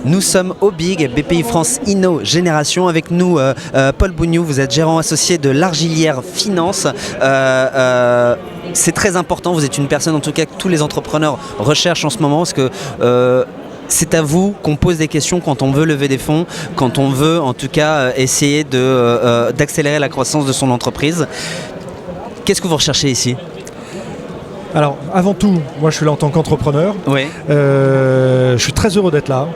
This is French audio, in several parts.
Nous sommes au Big, BPI France Inno Génération. Avec nous, Paul Bougnou, vous êtes gérant associé de l'Argilière Finance. C'est très important, vous êtes une personne en tout cas que tous les entrepreneurs recherchent en ce moment parce que c'est à vous qu'on pose des questions quand on veut lever des fonds, quand on veut en tout cas essayer d'accélérer la croissance de son entreprise. Qu'est-ce que vous recherchez ici ? Alors, avant tout, moi je suis là en tant qu'entrepreneur. Oui. Je suis très heureux d'être là.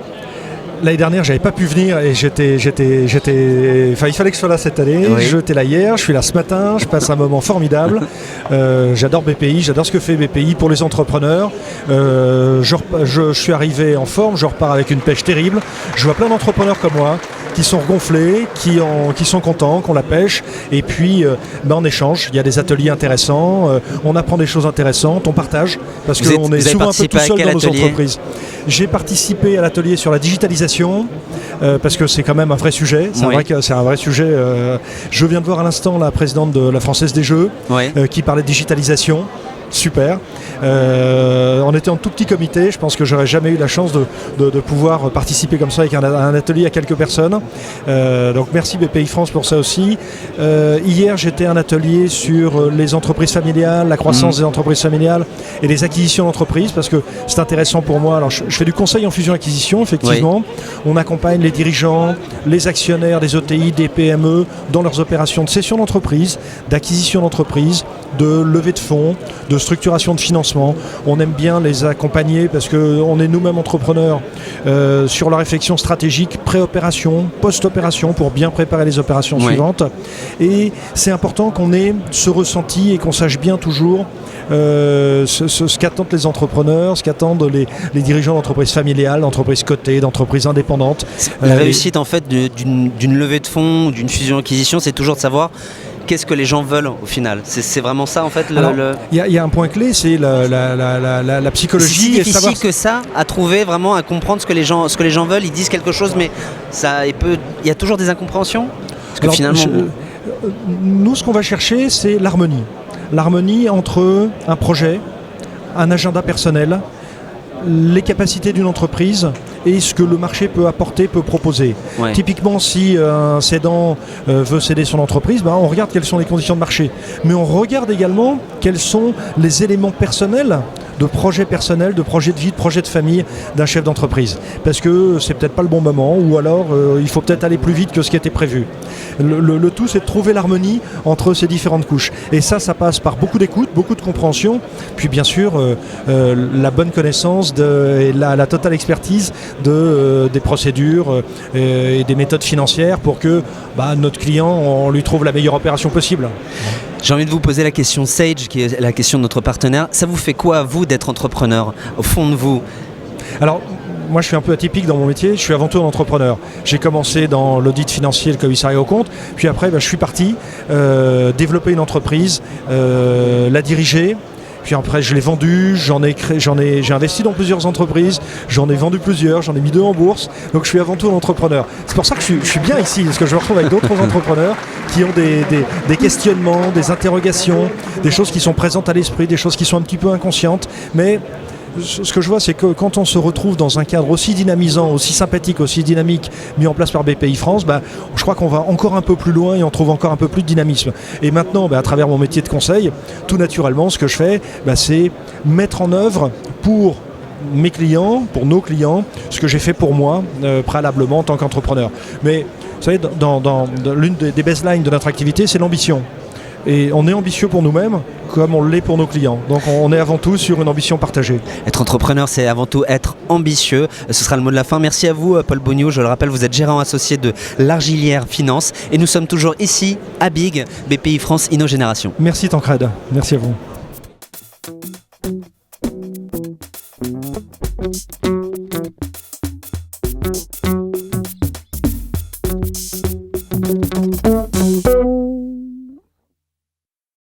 L'année dernière, j'avais pas pu venir et il fallait que je sois là cette année. Oui. J'étais là hier, je suis là ce matin, je passe un moment formidable. J'adore BPI, j'adore ce que fait BPI pour les entrepreneurs. Je suis arrivé en forme, je repars avec une pêche terrible. Je vois plein d'entrepreneurs comme moi qui sont regonflés, qui sont contents, qu'on la pêche. Et puis, on échange. Il y a des ateliers intéressants, on apprend des choses intéressantes, on partage. Parce qu'on est souvent un peu tout seul dans nos entreprises. J'ai participé à l'atelier sur la digitalisation, parce que c'est quand même un vrai sujet. C'est un vrai sujet. Je viens de voir à l'instant la présidente de la Française des Jeux, qui parlait de digitalisation. Super. On était en tout petit comité. Je pense que j'aurais jamais eu la chance de pouvoir participer comme ça avec un atelier à quelques personnes. Donc merci BPI France pour ça aussi. Hier j'étais à un atelier sur les entreprises familiales, la croissance des entreprises familiales et les acquisitions d'entreprises, parce que c'est intéressant pour moi. Alors je fais du conseil en fusion-acquisition, effectivement. On accompagne les dirigeants, les actionnaires des ETI, des PME dans leurs opérations de cession d'entreprise, d'acquisition d'entreprise, de levée de fonds, de structuration de financement. On aime bien les accompagner parce qu'on est nous-mêmes entrepreneurs sur la réflexion stratégique pré-opération, post-opération pour bien préparer les opérations suivantes. Et c'est important qu'on ait ce ressenti et qu'on sache bien toujours ce qu'attendent les entrepreneurs, ce qu'attendent les dirigeants d'entreprises familiales, d'entreprises cotées, d'entreprises indépendantes. La réussite en fait d'une levée de fonds, d'une fusion-acquisition, c'est toujours de savoir qu'est-ce que les gens veulent au final. C'est vraiment ça en fait. Il y a un point clé, c'est la psychologie. C'est si difficile que ça à trouver, vraiment à comprendre ce que les gens veulent. Ils disent quelque chose, mais il y a toujours des incompréhensions. Parce que finalement, nous, ce qu'on va chercher, c'est l'harmonie. L'harmonie entre un projet, un agenda personnel, les capacités d'une entreprise et ce que le marché peut apporter, peut proposer. Typiquement, si un cédant veut céder son entreprise, on regarde quelles sont les conditions de marché. Mais on regarde également quels sont les éléments personnels, de projets personnels, de projets de vie, de projets de famille d'un chef d'entreprise. Parce que c'est peut-être pas le bon moment, ou alors il faut peut-être aller plus vite que ce qui était prévu. Le tout, c'est de trouver l'harmonie entre ces différentes couches. Et ça passe par beaucoup d'écoute, beaucoup de compréhension, puis bien sûr la bonne connaissance et la totale expertise des procédures et des méthodes financières pour que notre client, on lui trouve la meilleure opération possible. J'ai envie de vous poser la question Sage, qui est la question de notre partenaire. Ça vous fait quoi, à vous, d'être entrepreneur, au fond de vous ? Alors, moi, je suis un peu atypique dans mon métier. Je suis avant tout un entrepreneur. J'ai commencé dans l'audit financier, le commissariat aux comptes. Puis après, je suis parti développer une entreprise, la diriger. Puis après, je l'ai vendu, j'ai investi dans plusieurs entreprises, j'en ai vendu plusieurs, j'en ai mis 2 en bourse. Donc je suis avant tout un entrepreneur. C'est pour ça que je suis bien ici, parce que je me retrouve avec d'autres entrepreneurs qui ont des questionnements, des interrogations, des choses qui sont présentes à l'esprit, des choses qui sont un petit peu inconscientes. Mais ce que je vois, c'est que quand on se retrouve dans un cadre aussi dynamisant, aussi sympathique, aussi dynamique, mis en place par BPI France, je crois qu'on va encore un peu plus loin et on trouve encore un peu plus de dynamisme. Et maintenant, à travers mon métier de conseil, tout naturellement, ce que je fais, c'est mettre en œuvre pour mes clients, pour nos clients, ce que j'ai fait pour moi, préalablement en tant qu'entrepreneur. Mais vous savez, dans l'une des baselines de notre activité, c'est l'ambition. Et on est ambitieux pour nous-mêmes comme on l'est pour nos clients. Donc on est avant tout sur une ambition partagée. Être entrepreneur, c'est avant tout être ambitieux. Ce sera le mot de la fin. Merci à vous, Paul Bougnou. Je le rappelle, vous êtes gérant associé de l'Argilière Finance. Et nous sommes toujours ici, à Big, BPI France Inno Génération. Merci Tancred. Merci à vous.